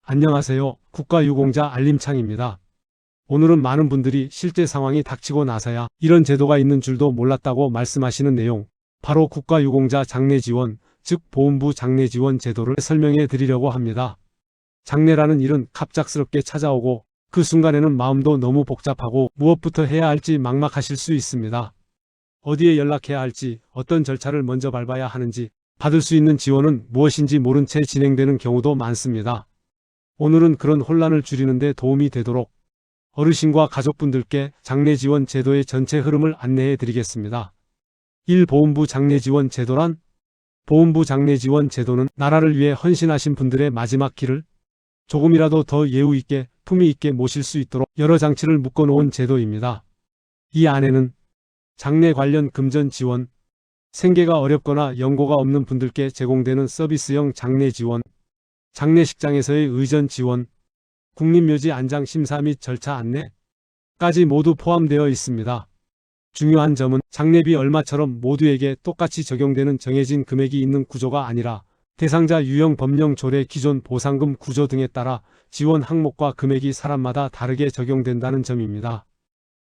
안녕하세요. 국가유공자 알림창입니다. 오늘은 많은 분들이 실제 상황이 닥치고 나서야 이런 제도가 있는 줄도 몰랐다고 말씀하시는 내용, 바로 국가유공자 장례지원, 즉 보훈부 장례지원 제도를 설명해 드리려고 합니다. 장례라는 일은 갑작스럽게 찾아오고 그 순간에는 마음도 너무 복잡하고 무엇부터 해야 할지 막막하실 수 있습니다. 어디에 연락해야 할지, 어떤 절차를 먼저 밟아야 하는지, 받을 수 있는 지원은 무엇인지 모른 채 진행되는 경우도 많습니다. 오늘은 그런 혼란을 줄이는 데 도움이 되도록 어르신과 가족분들께 장례지원 제도의 전체 흐름을 안내해 드리겠습니다. 1. 보훈부 장례지원 제도란? 보훈부 장례지원 제도는 나라를 위해 헌신하신 분들의 마지막 길을 조금이라도 더 예우 있게, 품위 있게 모실 수 있도록 여러 장치를 묶어 놓은 제도입니다. 이 안에는 장례 관련 금전 지원, 생계가 어렵거나 연고가 없는 분들께 제공되는 서비스형 장례 지원, 장례식장에서의 의전 지원, 국립묘지 안장 심사 및 절차 안내까지 모두 포함되어 있습니다. 중요한 점은 장례비 얼마처럼 모두에게 똑같이 적용되는 정해진 금액이 있는 구조가 아니라 대상자 유형 법령 조례 기존 보상금 구조 등에 따라 지원 항목과 금액이 사람마다 다르게 적용된다는 점입니다.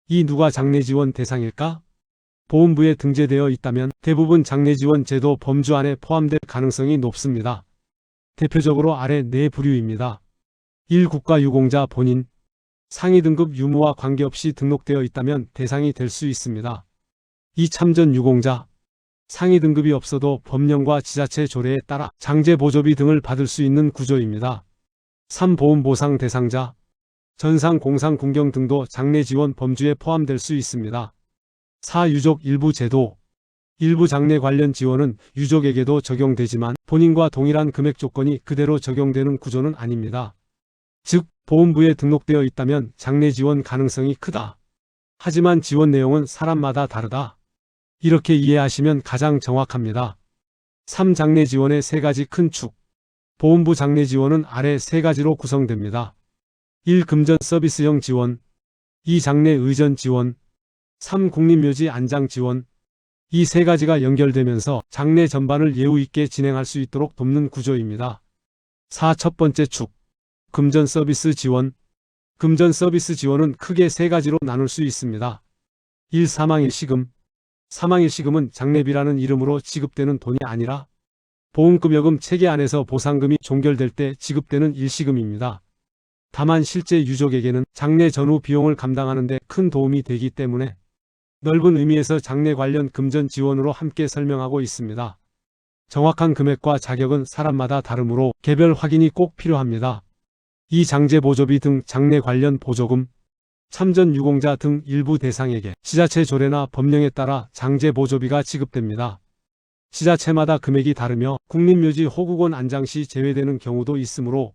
이 누가 장례지원 대상일까? 보훈부에 등재되어 있다면 대부분 장례지원 제도 범주 안에 포함될 가능성이 높습니다. 대표적으로 아래 네 부류입니다. 1. 국가유공자 본인, 상위 등급 유무와 관계없이 등록되어 있다면 대상이 될 수 있습니다. 2. 참전유공자, 상위 등급이 없어도 법령과 지자체 조례에 따라 장제보조비 등을 받을 수 있는 구조입니다. 3. 보훈보상 대상자, 전상, 공상, 군경 등도 장례지원 범주에 포함될 수 있습니다. 4. 유족 일부 제도, 일부 장례 관련 지원은 유족에게도 적용되지만 본인과 동일한 금액 조건이 그대로 적용되는 구조는 아닙니다. 즉, 보훈부에 등록되어 있다면 장례 지원 가능성이 크다. 하지만 지원 내용은 사람마다 다르다. 이렇게 이해하시면 가장 정확합니다. 3. 장례 지원의 세 가지 큰 축. 보훈부 장례 지원은 아래 세 가지로 구성됩니다. 1. 금전 서비스형 지원, 2. 장례 의전 지원, 3. 국립묘지 안장 지원. 이 세 가지가 연결되면서 장례 전반을 예우 있게 진행할 수 있도록 돕는 구조입니다. 4. 첫 번째 축. 금전 서비스 지원. 금전 서비스 지원은 크게 세 가지로 나눌 수 있습니다. 1. 사망일시금. 사망일시금은 장례비라는 이름으로 지급되는 돈이 아니라 보훈금여금 체계 안에서 보상금이 종결될 때 지급되는 일시금입니다. 다만 실제 유족에게는 장례 전후 비용을 감당하는 데 큰 도움이 되기 때문에 넓은 의미에서 장례 관련 금전 지원으로 함께 설명하고 있습니다. 정확한 금액과 자격은 사람마다 다르므로 개별 확인이 꼭 필요합니다. 이 장제보조비 등 장례 관련 보조금, 참전유공자 등 일부 대상에게 지자체 조례나 법령에 따라 장제보조비가 지급됩니다. 지자체마다 금액이 다르며 국립묘지 호국원 안장 시 제외되는 경우도 있으므로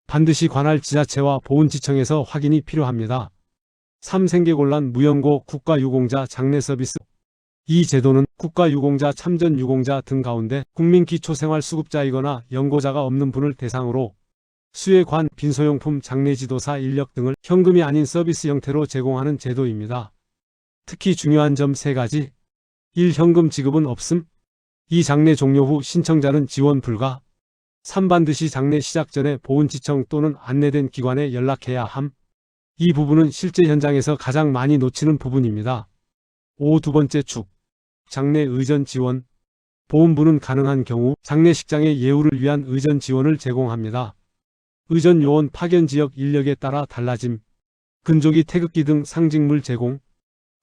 반드시 관할 지자체와 보훈지청에서 확인이 필요합니다. 3. 생계곤란 무연고 국가유공자 장례 서비스. 이 제도는 국가유공자, 참전유공자 등 가운데 국민기초생활수급자이거나 연고자가 없는 분을 대상으로 수혜관, 빈소용품, 장례지도사 인력 등을 현금이 아닌 서비스 형태로 제공하는 제도입니다. 특히 중요한 점 세 가지. 1. 현금 지급은 없음. 2. 장례 종료 후 신청자는 지원 불가. 3. 반드시 장례 시작 전에 보훈지청 또는 안내된 기관에 연락해야 함. 이 부분은 실제 현장에서 가장 많이 놓치는 부분입니다. 5. 두 번째 축. 장례 의전 지원. 보훈부는 가능한 경우 장례식장의 예우를 위한 의전 지원을 제공합니다. 의전 요원 파견 지역 인력에 따라 달라짐. 근조기 태극기 등 상징물 제공.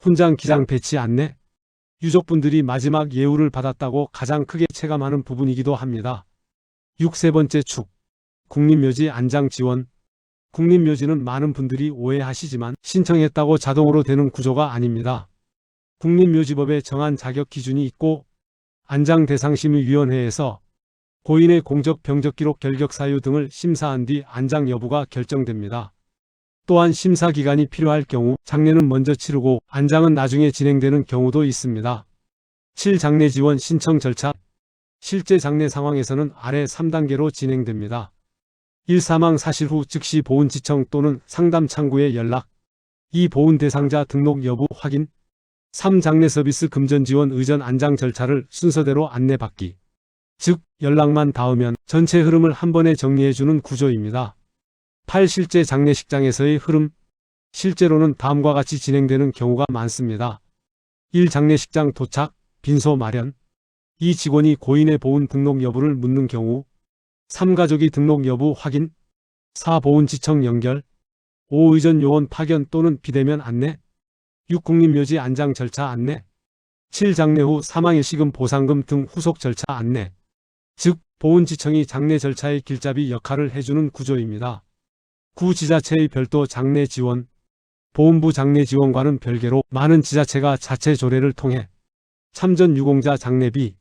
훈장 기장 배치 안내. 유족분들이 마지막 예우를 받았다고 가장 크게 체감하는 부분이기도 합니다. 6. 세 번째 축. 국립묘지 안장 지원. 국립묘지는 많은 분들이 오해하시지만 신청했다고 자동으로 되는 구조가 아닙니다. 국립묘지법에 정한 자격 기준이 있고 안장대상심의위원회에서 고인의 공적 병적 기록 결격 사유 등을 심사한 뒤 안장 여부가 결정됩니다. 또한 심사 기간이 필요할 경우 장례는 먼저 치르고 안장은 나중에 진행되는 경우도 있습니다. 7. 장례 지원 신청 절차. 실제 장례 상황에서는 아래 3단계로 진행됩니다. 1. 사망 사실 후 즉시 보훈지청 또는 상담창구에 연락. 2. 보훈 대상자 등록 여부 확인. 3. 장례 서비스 금전 지원 의전 안장 절차를 순서대로 안내받기. 즉, 연락만 닿으면 전체 흐름을 한 번에 정리해주는 구조입니다. 8. 실제 장례식장에서의 흐름. 실제로는 다음과 같이 진행되는 경우가 많습니다. 1. 장례식장 도착, 빈소 마련. 2. 직원이 고인의 보훈 등록 여부를 묻는 경우. 3. 가족이 등록 여부 확인. 4. 보훈지청 연결. 5. 의전 요원 파견 또는 비대면 안내. 6. 국립묘지 안장 절차 안내. 7. 장례 후 사망일시금 보상금 등 후속 절차 안내. 즉, 보훈지청이 장례 절차의 길잡이 역할을 해주는 구조입니다. 9. 지자체의 별도 장례 지원. 보훈부 장례 지원과는 별개로 많은 지자체가 자체 조례를 통해 참전 유공자 장례비,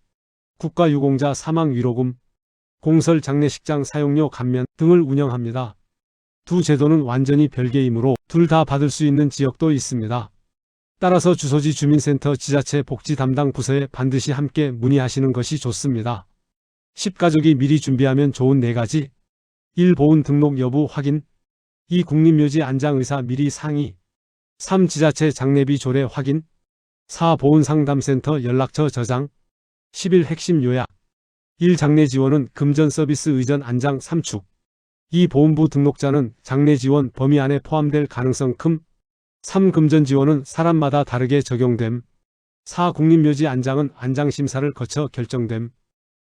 국가유공자 사망위로금, 공설 장례식장 사용료 감면 등을 운영합니다. 두 제도는 완전히 별개이므로 둘 다 받을 수 있는 지역도 있습니다. 따라서 주소지 주민센터 지자체 복지 담당 부서에 반드시 함께 문의하시는 것이 좋습니다. 10. 가족이 미리 준비하면 좋은 4가지. 1. 보훈 등록 여부 확인. 2. 국립묘지 안장의사 미리 상의. 3. 지자체 장례비 조례 확인. 4. 보훈상담센터 연락처 저장. 11. 핵심 요약. 1. 장례 지원은 금전 서비스 의전 안장 3축. 2. 보훈부 등록자는 장례 지원 범위 안에 포함될 가능성 큼. 3. 금전 지원은 사람마다 다르게 적용됨. 4. 국립묘지 안장은 안장심사를 거쳐 결정됨.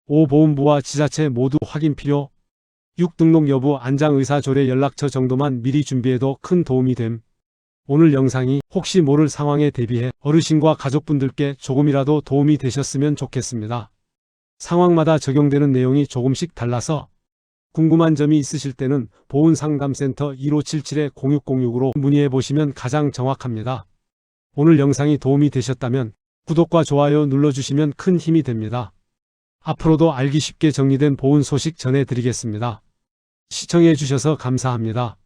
5. 보훈부와 지자체 모두 확인 필요. 6. 등록 여부 안장의사 조례 연락처 정도만 미리 준비해도 큰 도움이 됨. 오늘 영상이 혹시 모를 상황에 대비해 어르신과 가족분들께 조금이라도 도움이 되셨으면 좋겠습니다. 상황마다 적용되는 내용이 조금씩 달라서 궁금한 점이 있으실 때는 보훈상담센터 1577-0606으로 문의해 보시면 가장 정확합니다. 오늘 영상이 도움이 되셨다면 구독과 좋아요 눌러주시면 큰 힘이 됩니다. 앞으로도 알기 쉽게 정리된 보훈 소식 전해드리겠습니다. 시청해 주셔서 감사합니다.